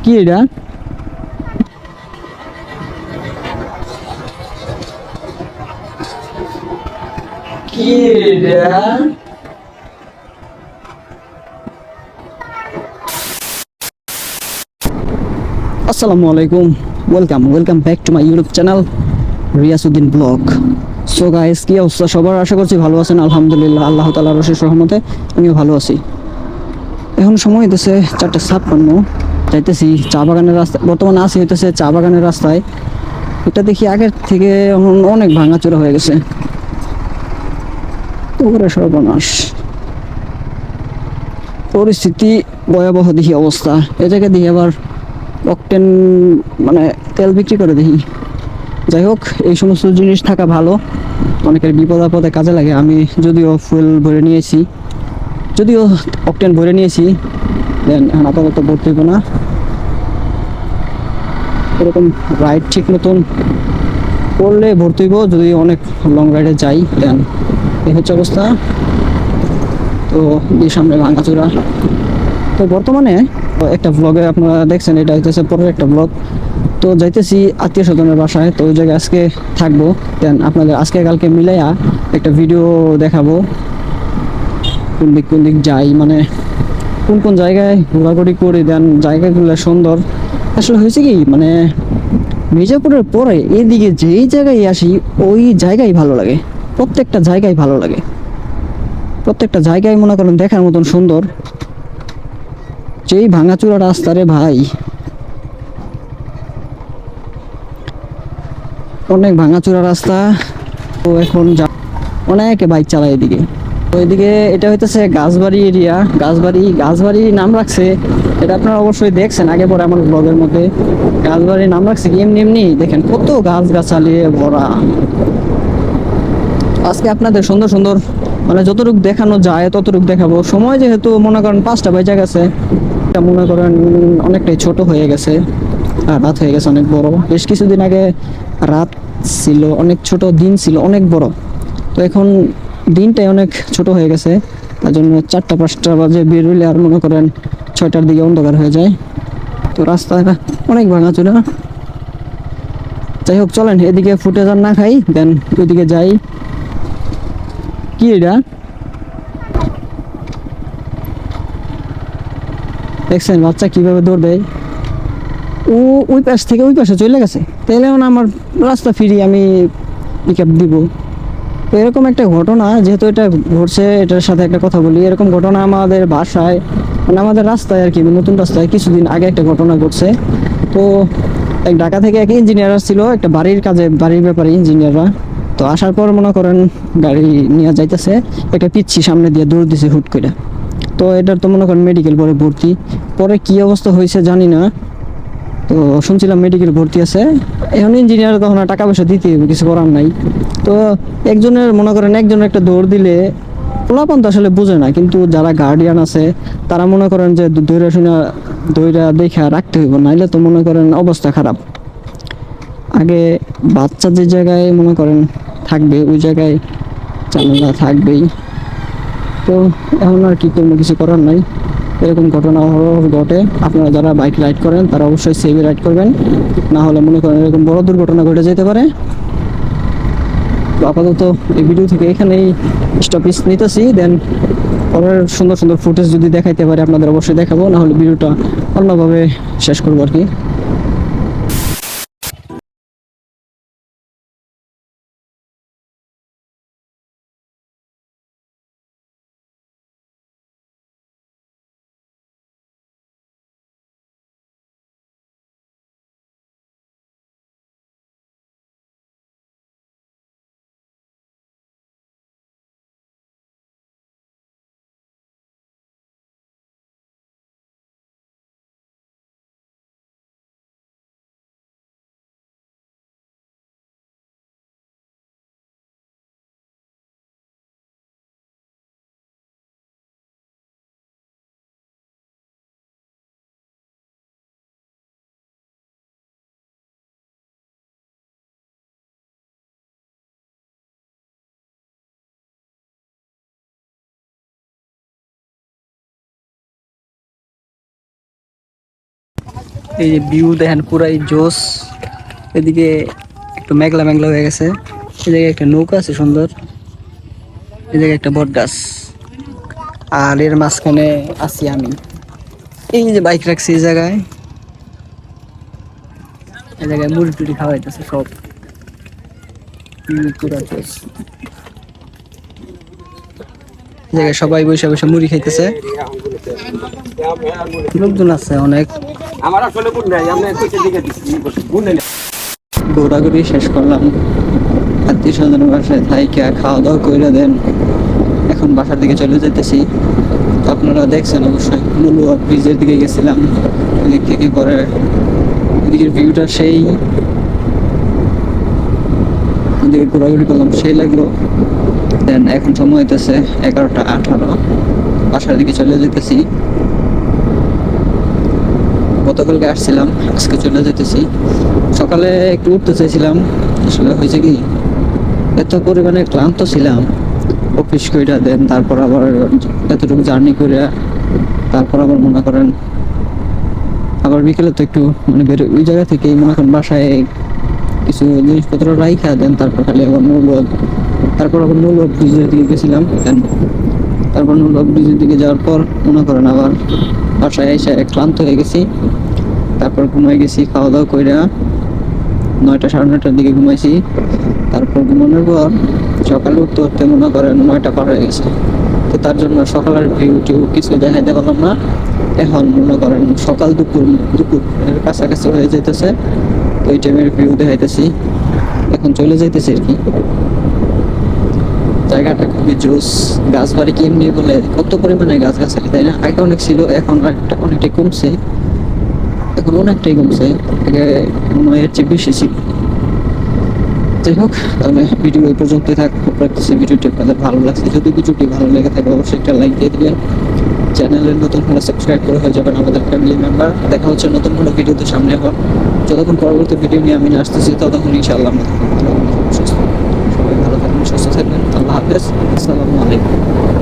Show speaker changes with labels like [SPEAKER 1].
[SPEAKER 1] কি এটা? কি এটা? আসসালামু আলাইকুম, welcome back to my YouTube channel Riasuddin blog. So guys, কি অবস্থা সবার? আশা করছি ভালো আছেন। আলহামদুলিল্লাহ, আল্লাহ তাআলার অশেষ রহমতে আমিও ভালো আছি। এখন সময় হইতেছে 4:56, যাইতেছি চা বাগানের রাস্তা। বর্তমানে আছি হইতেছে চা বাগানের রাস্তায়। এটা দেখি আগের থেকে এখন অনেক ভাঙাচোরা হয়ে গেছে। ওরে সর্বনাশ, পরিস্থিতি ভয়াবহ দেখি অবস্থা। এ জায়গায় দেখি আবার অকটেন মানে তেল বিক্রি করে দেখি। যাই হোক, এই সমস্ত জিনিস থাকা ভালো, অনেকের বিপদ আপদে কাজে লাগে। আমি যদিও ফুয়েল ভরে নিয়েছি, যদিও অকটেন ভরে নিয়েছি, দেন এখন আপাতত ভর্তি হইব না। এরকম রাইড ঠিক মতন করলে ভর্তি হইব, যদি অনেক লং রাইডে যাই। দেন এই হচ্ছে অবস্থা। তো এই সামনে ভাঙাচোরা। তো বর্তমানে একটা ব্লগে আপনারা দেখছেন, এটা হচ্ছে পরের একটা ব্লগ। তো যাইতেছি আত্মীয় স্বজনের বাসায়, তো ওই জায়গায় আজকে থাকবো। দেন আপনাদের আজকে কালকে মিলাইয়া একটা ভিডিও দেখাবো, কোন দিক যাই, মানে কোন জায়গায় ঘোরাঘুরি করি। দেন জায়গাগুলো সুন্দর। আসলে হয়েছে কি, মানে মির্জাপুরের পরে এদিকে যেই জায়গায় আসি ওই জায়গায় ভালো লাগে। প্রত্যেকটা জায়গায় ভালো লাগে, প্রত্যেকটা জায়গায় মনে করেন দেখার মতন সুন্দর। যেই ভাঙাচোরা রাস্তা রে ভাই, অনেক ভাঙাচোরা রাস্তা। তো এখন অনেকে বাইক চালায় এদিকে। তো এদিকে এটা হইতেছে গাছবাড়ি এরিয়া। গাছবাড়ি নাম রাখছে, এটা আপনারা অবশ্যই দেখছেন আগে পরে আমার ব্লগের মধ্যে। গাছবাড়ি নাম রাখছে কি এমনি এমনি? দেখেন কত গাছ গাছালি ভরা। আজকে আপনাদের সুন্দর সুন্দর মানে যতটুকু দেখানো যায় ততটুকু দেখাবো। সময় যেহেতু মনে করেন 5টা বেজে গেছে, এটা মনে করেন অনেকটাই ছোট হয়ে গেছে, আর রাত হয়ে গেছে অনেক বড়। বেশ কিছুদিন আগে রাত ছিল, অনেক ছোট দিন ছিল অনেক বড়। তো এখন দিনটাই অনেক ছোট হয়ে গেছে। তার জন্য 4টা 5টা বাজে বের হইলে আর মনে করেন 6টার দিকে অন্ধকার হয়ে যায়। তো রাস্তা অনেক ভাঙাচোরা। যাই হোক, চলেন এদিকে ফুটেজ আর না খাই, দেন ওইদিকে যাই। কি এটা? দেখছেন বাচ্চা কিভাবে দৌড় দেয়? ও ওই পাশ থেকে ওই পাশে চলে গেছে, তাহলে আমার রাস্তা ফিরি আমি পিক আপ দিব। তো এরকম একটা ঘটনা, যেহেতু এটা ঘটছে, এটার সাথে একটা কথা বলি। এরকম ঘটনা আমাদের বাসায় মানে আমাদের রাস্তায় আর কি, নতুন রাস্তায় কিছুদিন আগে একটা ঘটনা ঘটছে। তো এক ঢাকা থেকে এক ইঞ্জিনিয়ার আসছিল একটা বাড়ির কাজে, বাড়ির ব্যাপারে ইঞ্জিনিয়াররা। তো আসার পর মনে করেন গাড়ি নিয়ে যাইতেছে, একটা পিচ্ছি সামনে দিয়ে দৌড় দিছে হুট করে। তো এটার তো মনে করেন মেডিকেল পরে ভর্তি। পরে কি অবস্থা হয়েছে জানি না, তো শুনছিলাম মেডিকেল ভর্তি আছে। এখন ইঞ্জিনিয়ার তখন আর টাকা পয়সা দিতে হবে, কিছু করার নাই। তো একজনের মনে করেন একজনের একটা দৌড় দিলে পোলাপান তো আসলে বুঝে না, কিন্তু যারা গার্ডিয়ান আছে তারা মনে করেন যে দৌড়া শুনে দৌড়া দেখা রাখতে হইব, নাইলে তো মনে করেন অবস্থা খারাপ। আগে বাচ্চা যে জায়গায় মনে করেন থাকবে ওই জায়গায় ঝামেলা থাকবেই। তো এখন আর কি করবো, কিছু করার নাই। এরকম ঘটনা ঘটে। আপনারা যারা বাইক রাইড করেন তারা অবশ্যই সেভে রাইড করবেন, না হলে মনে করেন এরকম বড় দুর্ঘটনা ঘটে যেতে পারে। তো আপাতত এই ভিডিও থেকে এখানেই স্টপেজ নিতেছি। দেন পরের সুন্দর সুন্দর ফুটেজ যদি দেখাইতে পারি আপনাদের অবশ্যই দেখাবো, না হলে ভিডিওটা অন্যভাবে শেষ করবো আর কি। এই যে ভিউ দেখেন পুরাই জোস। এদিকে একটু মেঘলা মেঘলা হয়ে গেছে। এই জায়গায় একটা নৌকা আছে সুন্দর। এই জায়গায় একটা বট গাছ, আর এর মাঝখানে আছি আমি। এই যে বাইক রাখছি এই জায়গায়, এই জায়গায় মুড়ি টুড়ি খাওয়াইতেছে সব। পুরা জোস। এই জায়গায় সবাই বসে বসে মুড়ি খাইতেছে, লোকজন আছে অনেক। ঘোরাঘুরি শেষ করলাম, আত্মীয় স্বজনের বাসায় থাইকা খাওয়া দাওয়া করে দেন। এখন বাসার দিকে চলে যেতেছি। তো আপনারা দেখছেন অবশ্যই মূল্য ব্রিজের দিকে গেছিলাম, ওদিক থেকে করে ওদিকের ভিউটা সেই, ওদিকে ঘোরাঘুরি করলাম সেই লাগলো। দেন এখন সময় হইতেছে 11:18, বাসার দিকে চলে যেতেছি। গতকালকে আসছিলাম, আজকে চলে যেতেছি। সকালে একটু উঠতে চাইছিলাম, আসলে হয়েছে কি এত পরিমাণে ক্লান্ত ছিলাম অফিস কইরা, দেন তারপর আবার এতটুকু জার্নি করে, তারপর আবার মনে করেন আবার বিকেলে তো একটু মানে বের ওই জায়গা থেকেই মনে করেন বাসায় কিছু জিনিসপত্র রাইখা, দেন তারপর খালি আবার তারপর আবার নৌলভ ব্রিজের দিকে গেছিলাম। দেন তারপর নৌলভ ব্রিজের দিকে যাওয়ার পর মনে করেন আবার বাসায় এসে ক্লান্ত হয়ে গেছি। তারপর ঘুমাই গেছি, খাওয়া দাওয়া কইরা 9টা 9:30টার দিকে ঘুমাইছি। তারপর ঘুমানোর পর সকালে উঠতে উঠতে মনে করেন 9টা পার হয়ে গেছে। তো তার জন্য সকালের ভিউ টিউ কিছু দেখাইতে পারলাম না। এখন মনে করেন সকাল দুপুরের কাছাকাছি হয়ে যেতেছে, ওই টাইমের ভিউ দেখাইতেছি। এখন চলে যাইতেছে আর কি। জায়গাটা খুবই জোস, গাছ বাড়ি কেমনি বলে কত পরিমাণে গাছ গাছালি, তাই না? আগে অনেক ছিল, এখন অনেকটাই কমছে। এখন অনেকটাই কমছে, আগে মনে হয় এর চেয়ে বেশি ছিল। যাই হোক, তাহলে ভিডিও এই পর্যন্তই থাক। রাখতেছি, ভিডিওটি আপনাদের ভালো লাগছে। যদি ভিডিওটি ভালো লেগে থাকে অবশ্যই একটা লাইক দিয়ে দিবেন। চ্যানেলের নতুন হলে সাবস্ক্রাইব করে হয়ে যাবেন আমাদের ফ্যামিলি মেম্বার। দেখা হচ্ছে নতুন কোনো ভিডিওতে সামনে। এখন যতক্ষণ পরবর্তী ভিডিও নিয়ে আমি আসতেছি ততক্ষণ ইনশাআল্লাহ সবাই ভালো থাকবেন, সুস্থ থাকবেন। আল্লাহ হাফেজ, আসসালামু আলাইকুম।